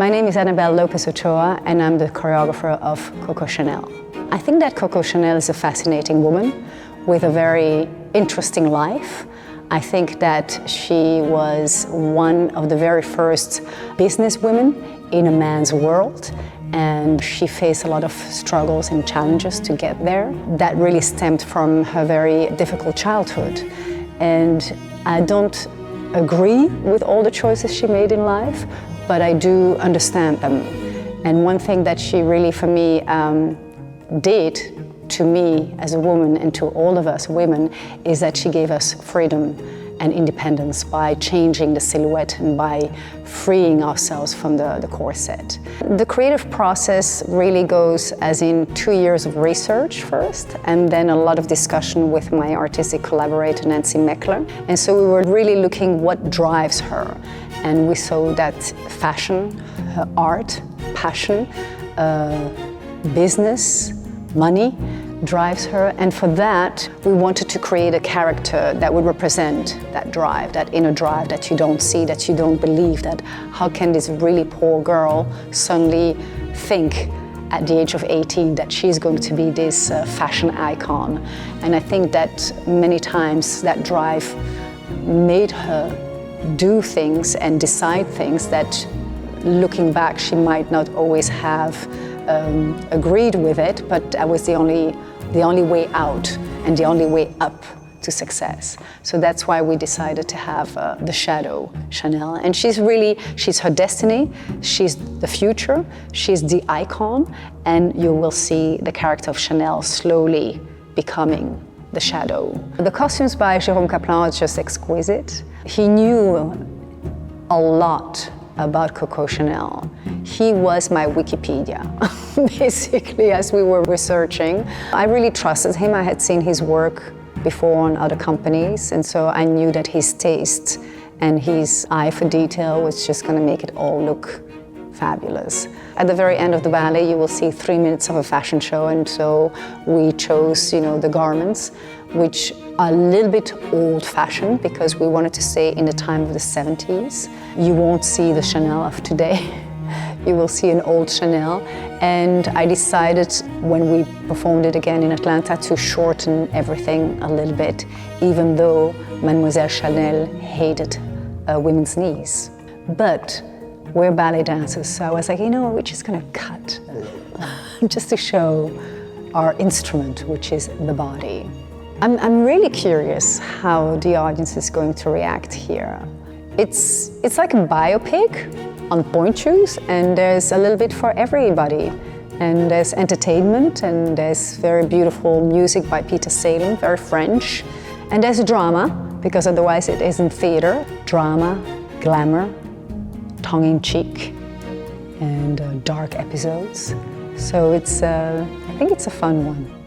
My name is Annabelle Lopez Ochoa and I'm the choreographer of Coco Chanel. I think that Coco Chanel is a fascinating woman with a very interesting life. I think that she was one of the very first business women in a man's world, and she faced a lot of struggles and challenges to get there. That really stemmed from her very difficult childhood. And I don't agree with all the choices she made in life, but I do understand them. And one thing that she really, for me, did to me as a woman and to all of us women is that she gave us freedom and independence by changing the silhouette and by freeing ourselves from the corset. The creative process really goes as in 2 years of research first, and then a lot of discussion with my artistic collaborator, Meckler. And so we were really looking what drives her. And we saw that fashion, her art, passion, business, money drives her. And for that, we wanted to create a character that would represent that drive, that inner drive that you don't see, that you don't believe, that how can this really poor girl suddenly think at the age of 18 that she's going to be this fashion icon. And I think that many times that drive made her do things and decide things that, looking back, she might not always have agreed with it, but that was the only way out and the only way up to success. So that's why we decided to have the shadow Chanel. And she's her destiny, she's the future, she's the icon, and you will see the character of Chanel slowly becoming the shadow. The costumes by Jérôme Kaplan are just exquisite. He knew a lot about Coco Chanel. He was my Wikipedia, basically, as we were researching. I really trusted him. I had seen his work before on other companies, and so I knew that his taste and his eye for detail was just going to make it all look fabulous. At the very end of the ballet, you will see 3 minutes of a fashion show, and so we chose, the garments, which are a little bit old-fashioned because we wanted to stay in the time of the 70s. You won't see the Chanel of today. You will see an old Chanel. And I decided when we performed it again in Atlanta to shorten everything a little bit, even though Mademoiselle Chanel hated women's knees. But we're ballet dancers, so I was like, we're just gonna cut a little, just to show our instrument, which is the body. I'm really curious how the audience is going to react here. It's like a biopic on pointe shoes, and there's a little bit for everybody. And there's entertainment, and there's very beautiful music by Peter Salem, very French. And there's drama, because otherwise it isn't theater. Drama, glamour, tongue-in-cheek, and dark episodes. So I think it's a fun one.